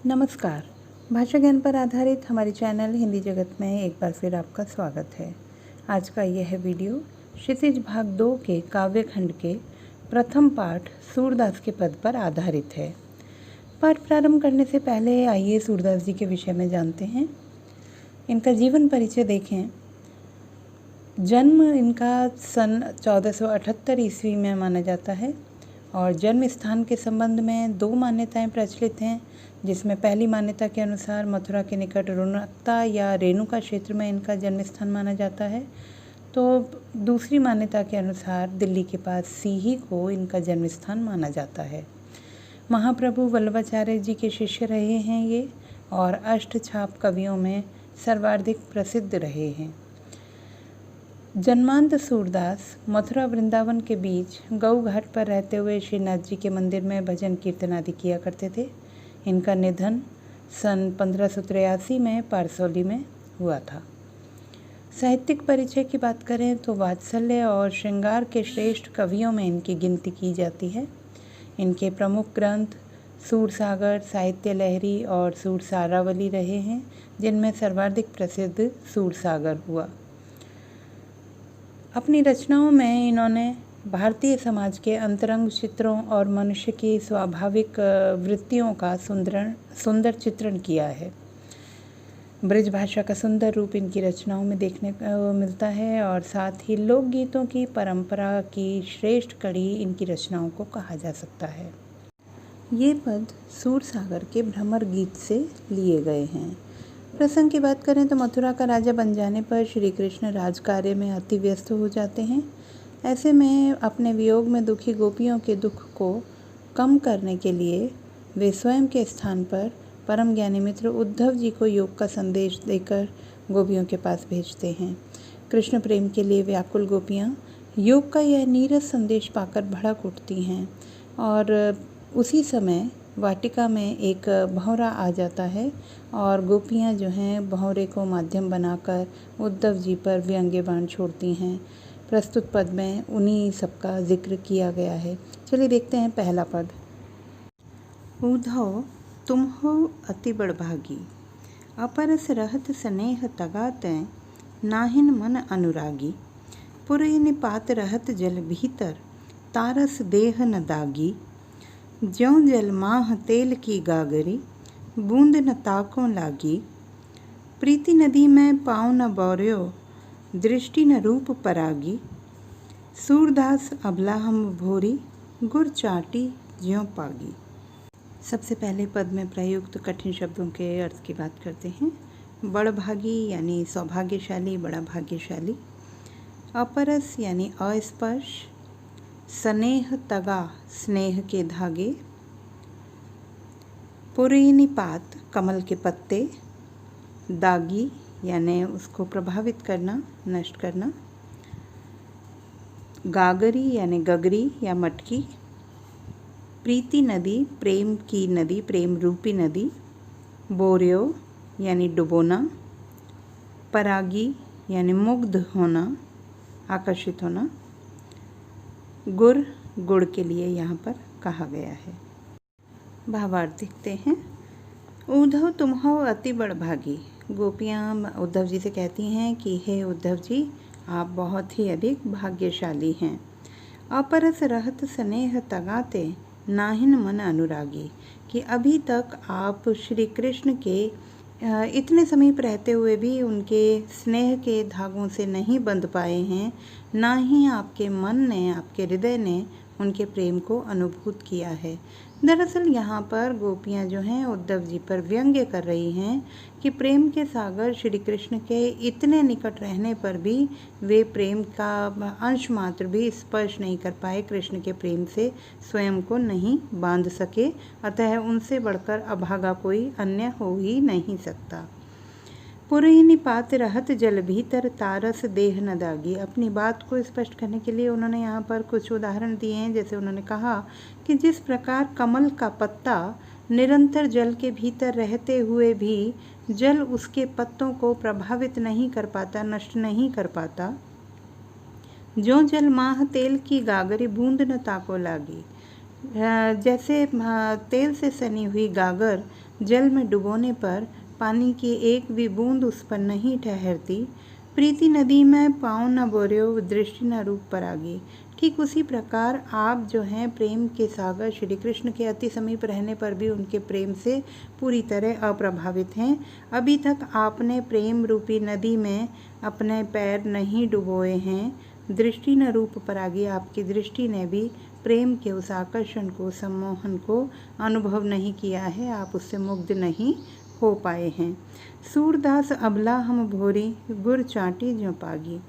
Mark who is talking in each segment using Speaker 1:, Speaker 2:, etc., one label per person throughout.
Speaker 1: नमस्कार। भाषा ज्ञान पर आधारित हमारे चैनल हिंदी जगत में एक बार फिर आपका स्वागत है। आज का यह वीडियो क्षितिज भाग 2 के काव्य खंड के प्रथम पाठ सूरदास के पद पर आधारित है। पाठ प्रारंभ करने से पहले आइए सूरदास जी के विषय में जानते हैं। इनका जीवन परिचय देखें। जन्म इनका सन 1478 ईस्वी में माना जाता है और जन्म स्थान के संबंध में दो मान्यताएं प्रचलित हैं, जिसमें पहली मान्यता के अनुसार मथुरा के निकट रुणकता या रेणुका क्षेत्र में इनका जन्म स्थान माना जाता है, तो दूसरी मान्यता के अनुसार दिल्ली के पास सीही को इनका जन्म स्थान माना जाता है। महाप्रभु वल्लभाचार्य जी के शिष्य रहे हैं ये और अष्टछाप कवियों में सर्वाधिक प्रसिद्ध रहे हैं। जन्मांत सूरदास मथुरा वृंदावन के बीच गऊ घाट पर रहते हुए श्रीनाथ जी के मंदिर में भजन कीर्तन आदि किया करते थे। इनका निधन सन 1583 में पारसौली में हुआ था। साहित्यिक परिचय की बात करें तो वात्सल्य और श्रृंगार के श्रेष्ठ कवियों में इनकी गिनती की जाती है। इनके प्रमुख ग्रंथ सूरसागर, साहित्य लहरी और सूरसारावली रहे हैं, जिनमें सर्वाधिक प्रसिद्ध सूरसागर हुआ। अपनी रचनाओं में इन्होंने भारतीय समाज के अंतरंग चित्रों और मनुष्य की स्वाभाविक वृत्तियों का सुंदर चित्रण किया है। ब्रज भाषा का सुंदर रूप इनकी रचनाओं में देखने को मिलता है और साथ ही लोकगीतों की परंपरा की श्रेष्ठ कड़ी इनकी रचनाओं को कहा जा सकता है। ये पद सूरसागर के भ्रमर गीत से लिए गए हैं। प्रसंग की बात करें तो मथुरा का राजा बन जाने पर श्री कृष्ण राजकार्य में अति व्यस्त हो जाते हैं। ऐसे में अपने वियोग में दुखी गोपियों के दुख को कम करने के लिए वे स्वयं के स्थान पर परम ज्ञानी मित्र उद्धव जी को योग का संदेश देकर गोपियों के पास भेजते हैं। कृष्ण प्रेम के लिए व्याकुल गोपियाँ योग का यह नीरस संदेश पाकर भड़क उठती हैं और उसी समय वाटिका में एक भंवरा आ जाता है और गोपियाँ जो हैं भंवरे को माध्यम बनाकर उद्धव जी पर व्यंग्य बाण छोड़ती हैं। प्रस्तुत पद में उन्हीं सबका जिक्र किया गया है। चलिए देखते हैं पहला पद। उद्धव तुम हो अति बड़भागी, अपरस रहत स्नेह तगाते, नाहिन मन अनुरागी, पुरई निपात रहत जल भीतर, तारस देह न दागी, ज्यों जल माह तेल की गागरी, बूंद न ताकों लागी, प्रीति नदी में पाँव न बौर्यो, दृष्टि न रूप परागी, सूरदास अबला हम भोरी, गुर चाटी ज्यों पागी। सबसे पहले पद में प्रयुक्त कठिन शब्दों के अर्थ की बात करते हैं। बड़भागी यानी सौभाग्यशाली, बड़ा भाग्यशाली। अपरस यानी अस्पर्श। स्नेह तगा स्नेह के धागे। पुरीनिपात कमल के पत्ते। दागी यानी उसको प्रभावित करना, नष्ट करना। गागरी यानी गगरी या मटकी। प्रीति नदी प्रेम की नदी, प्रेम रूपी नदी। बोर्यो यानी डुबोना। परागी यानी मुग्ध होना, आकर्षित होना। गुर गुड़ के लिए यहाँ पर कहा गया है। भावार्थ देखते हैं। उद्धव तुम हो अति बड़भागी। गोपियाँ उद्धव जी से कहती हैं कि हे उद्धव जी, आप बहुत ही अधिक भाग्यशाली हैं। अपरस रहत स्नेह तगाते, नाहिन मन अनुरागी, कि अभी तक आप श्री कृष्ण के इतने समीप रहते हुए भी उनके स्नेह के धागों से नहीं बंध पाए हैं, ना ही आपके मन ने, आपके हृदय ने उनके प्रेम को अनुभूत किया है। दरअसल यहाँ पर गोपियाँ जो हैं उद्धव जी पर व्यंग्य कर रही हैं कि प्रेम के सागर श्री कृष्ण के इतने निकट रहने पर भी वे प्रेम का अंश मात्र भी स्पर्श नहीं कर पाए, कृष्ण के प्रेम से स्वयं को नहीं बांध सके, अतः उनसे बढ़कर अभागा कोई अन्य हो ही नहीं सकता। पुरई निपात रहत जल भीतर, तारस देह न दागी। अपनी बात को स्पष्ट करने के लिए उन्होंने यहाँ पर कुछ उदाहरण दिए हैं। जैसे उन्होंने कहा कि जिस प्रकार कमल का पत्ता निरंतर जल के भीतर रहते हुए भी जल उसके पत्तों को प्रभावित नहीं कर पाता, नष्ट नहीं कर पाता, ज्यों जल माह तेल की गागरी, बूंद न ताको लागी, जैसे तेल से सनी हुई गागर जल में डुबोने पर पानी की एक भी बूंद उस पर नहीं ठहरती, प्रीति नदी में पाँव न बोर्यो दृष्टि न रूप परागी। ठीक उसी प्रकार आप जो हैं प्रेम के सागर श्री कृष्ण के अति समीप रहने पर भी उनके प्रेम से पूरी तरह अप्रभावित हैं। अभी तक आपने प्रेम रूपी नदी में अपने पैर नहीं डुबोए हैं। दृष्टि न रूप परागी, आपकी दृष्टि ने भी प्रेम के उस आकर्षण को, सम्मोहन को अनुभव नहीं किया है, आप उससे मुग्ध नहीं हो पाए हैं। सूरदास अबला हम भोरी गुर चाटी ज्यों पागी।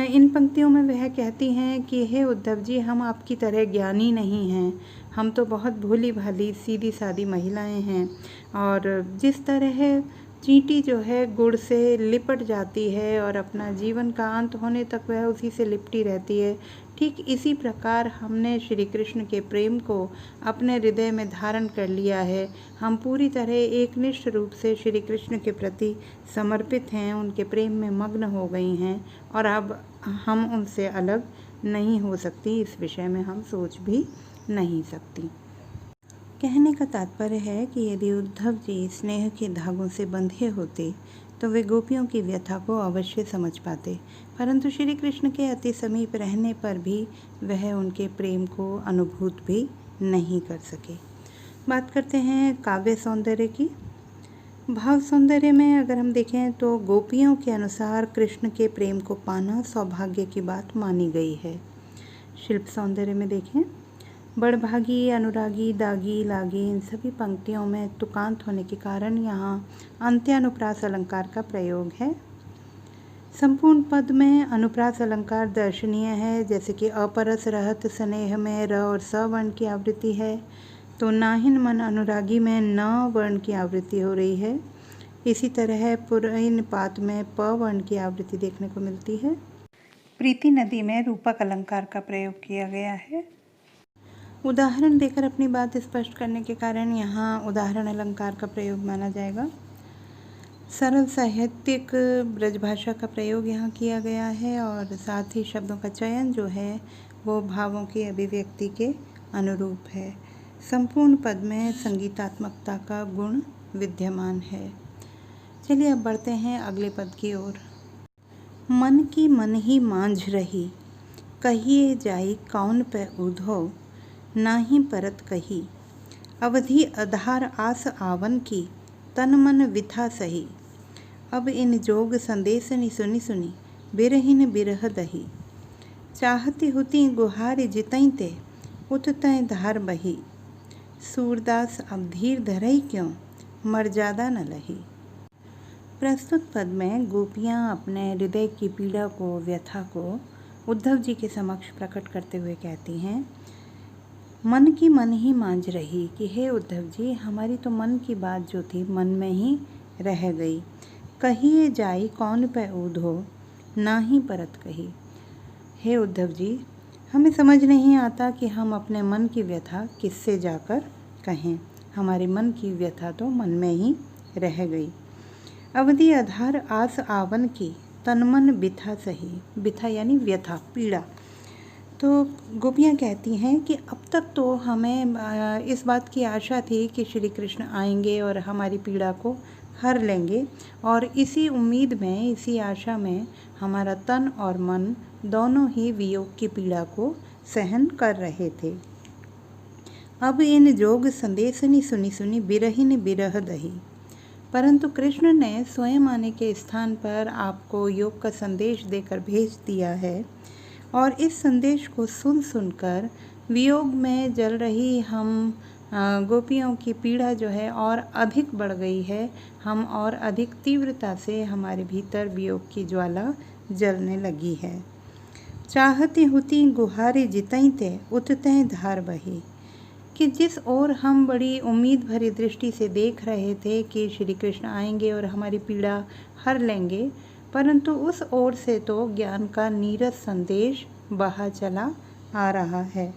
Speaker 1: इन पंक्तियों में वह कहती हैं कि हे उद्धव जी, हम आपकी तरह ज्ञानी नहीं हैं, हम तो बहुत भोली भाली सीधी सादी महिलाएं हैं, और जिस तरह चींटी जो है गुड़ से लिपट जाती है और अपना जीवन का अंत होने तक वह उसी से लिपटी रहती है, ठीक इसी प्रकार हमने श्री कृष्ण के प्रेम को अपने हृदय में धारण कर लिया है। हम पूरी तरह एकनिष्ठ रूप से श्री कृष्ण के प्रति समर्पित हैं, उनके प्रेम में मग्न हो गई हैं और अब हम उनसे अलग नहीं हो सकती। इस विषय में हम सोच भी नहीं सकती। कहने का तात्पर्य है कि यदि उद्धव जी स्नेह के धागों से बंधे होते तो वे गोपियों की व्यथा को अवश्य समझ पाते, परंतु श्री कृष्ण के अति समीप रहने पर भी वह उनके प्रेम को अनुभूत भी नहीं कर सके। बात करते हैं काव्य सौंदर्य की। भाव सौंदर्य में अगर हम देखें तो गोपियों के अनुसार कृष्ण के प्रेम को पाना सौभाग्य की बात मानी गई है। शिल्प सौंदर्य में देखें, बड़भागी, अनुरागी, दागी, लागी, इन सभी पंक्तियों में तुकांत होने के कारण यहाँ अंत्यानुप्रास अलंकार का प्रयोग है। संपूर्ण पद में अनुप्रास अलंकार दर्शनीय है, जैसे कि अपरस रहत स्नेह में र और स वर्ण की आवृत्ति है, तो नाहिन मन अनुरागी में न वर्ण की आवृत्ति हो रही है। इसी तरह पुरैन पात में प वर्ण की आवृत्ति देखने को मिलती है। प्रीति नदी में रूपक अलंकार का प्रयोग किया गया है। उदाहरण देकर अपनी बात स्पष्ट करने के कारण यहाँ उदाहरण अलंकार का प्रयोग माना जाएगा। सरल साहित्यिक ब्रजभाषा का प्रयोग यहाँ किया गया है और साथ ही शब्दों का चयन जो है वो भावों की अभिव्यक्ति के अनुरूप है। संपूर्ण पद में संगीतात्मकता का गुण विद्यमान है। चलिए अब बढ़ते हैं अगले पद की ओर। मन की मन ही मांझ रही, कहिए जाई कौन पे उधो, नाही परत कही। अवधि आधार आस आवन की, तन मन विथा सही। अब इन जोग संदेशनि सुनी सुनी, बिरहिन बिरह दही। चाहती हुती गुहार जितई ते, उत तय धार बही। सूरदास अब धीर धरई क्यों, मर्यादा न लही। प्रस्तुत पद में गोपियाँ अपने हृदय की पीड़ा को, व्यथा को उद्धव जी के समक्ष प्रकट करते हुए कहती हैं, मन की मन ही मांझ रही, कि हे उद्धव जी, हमारी तो मन की बात जो थी मन में ही रह गई। कहिए जाई कौन पे ऊधो, ना ही परत कही। हे उद्धव जी, हमें समझ नहीं आता कि हम अपने मन की व्यथा किससे जाकर कहें। हमारे मन की व्यथा तो मन में ही रह गई। अवधि आधार आस आवन की, तन मन बिथा सही। बिथा यानी व्यथा, पीड़ा। तो गोपियाँ कहती हैं कि अब तक तो हमें इस बात की आशा थी कि श्री कृष्ण आएंगे और हमारी पीड़ा को हर लेंगे, और इसी उम्मीद में, इसी आशा में हमारा तन और मन दोनों ही वियोग की पीड़ा को सहन कर रहे थे। अब इन जोग संदेशनि सुनी सुनी, बिरहिन बिरह दही। परंतु कृष्ण ने स्वयं आने के स्थान पर आपको योग का संदेश देकर भेज दिया है, और इस संदेश को सुन सुनकर वियोग में जल रही हम गोपियों की पीड़ा जो है और अधिक बढ़ गई है। हम और अधिक तीव्रता से हमारे भीतर वियोग की ज्वाला जलने लगी है। चाहती हुती गुहारी जितई ते, उतते धार बही। कि जिस ओर हम बड़ी उम्मीद भरी दृष्टि से देख रहे थे कि श्री कृष्ण आएंगे और हमारी पीड़ा हर लेंगे, परंतु उस ओर से तो ज्ञान का नीरस संदेश बहा चला आ रहा है।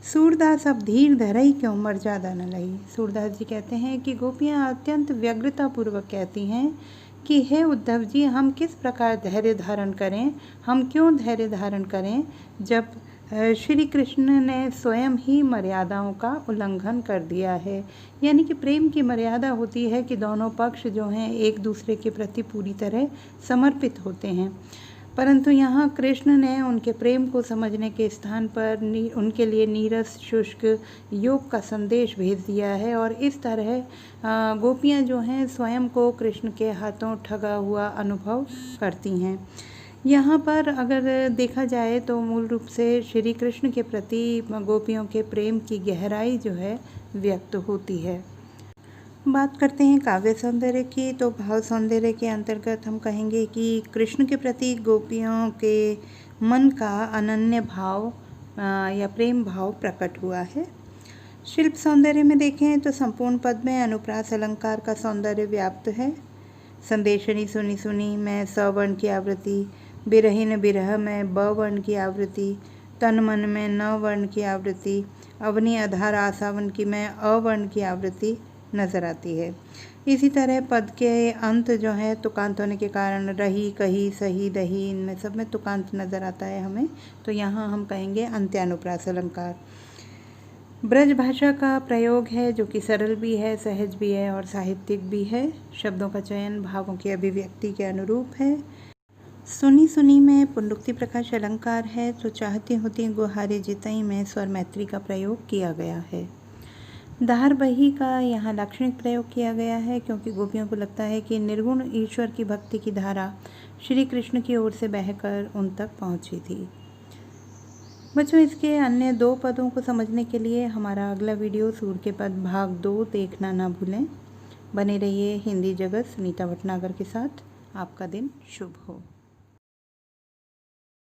Speaker 1: सूरदास अब धीर धरई क्यों, मर्यादा न लही। सूरदास जी कहते हैं कि गोपियाँ अत्यंत व्यग्रतापूर्वक कहती हैं कि हे उद्धव जी, हम किस प्रकार धैर्य धारण करें, हम क्यों धैर्य धारण करें जब श्री कृष्ण ने स्वयं ही मर्यादाओं का उल्लंघन कर दिया है। यानी कि प्रेम की मर्यादा होती है कि दोनों पक्ष जो हैं एक दूसरे के प्रति पूरी तरह समर्पित होते हैं, परंतु यहाँ कृष्ण ने उनके प्रेम को समझने के स्थान पर उनके लिए नीरस शुष्क योग का संदेश भेज दिया है। और इस तरह गोपियाँ जो हैं स्वयं को कृष्ण के हाथों ठगा हुआ अनुभव करती हैं। यहाँ पर अगर देखा जाए तो मूल रूप से श्री कृष्ण के प्रति गोपियों के प्रेम की गहराई जो है व्यक्त होती है। बात करते हैं काव्य सौंदर्य की, तो भाव सौंदर्य के अंतर्गत हम कहेंगे कि कृष्ण के प्रति गोपियों के मन का अनन्य भाव या प्रेम भाव प्रकट हुआ है। शिल्प सौंदर्य में देखें तो संपूर्ण पद में अनुप्रास अलंकार का सौंदर्य व्याप्त है। संदेशनी सुनी सुनी में सवर्ण की आवृत्ति, बिरहीन बिरह में ब वर्ण की आवृत्ति, तन मन में न वर्ण की आवृत्ति, अवनी आधार आसावन की में अवर्ण की आवृत्ति नज़र आती है। इसी तरह पद के अंत जो है तुकांत होने के कारण रही, कही, सही, दही, इनमें सब में तुकांत नज़र आता है हमें, तो यहाँ हम कहेंगे अंत्यानुप्रास अलंकार। ब्रज भाषा का प्रयोग है जो कि सरल भी है, सहज भी है और साहित्यिक भी है। शब्दों का चयन भावों की अभिव्यक्ति के अनुरूप है। सुनी सुनी में पुनरुक्ति प्रकाश अलंकार है, तो चाहती होती गुहारे जितई में स्वर मैत्री का प्रयोग किया गया है। धार बही का यहाँ लाक्षणिक प्रयोग किया गया है क्योंकि गोपियों को लगता है कि निर्गुण ईश्वर की भक्ति की धारा श्री कृष्ण की ओर से बहकर उन तक पहुँची थी। बच्चों, इसके अन्य 2 पदों को समझने के लिए हमारा अगला वीडियो सूर के पद भाग 2 देखना ना भूलें। बने रहिए हिंदी जगत सुनीता भटनागर के साथ। आपका दिन शुभ हो।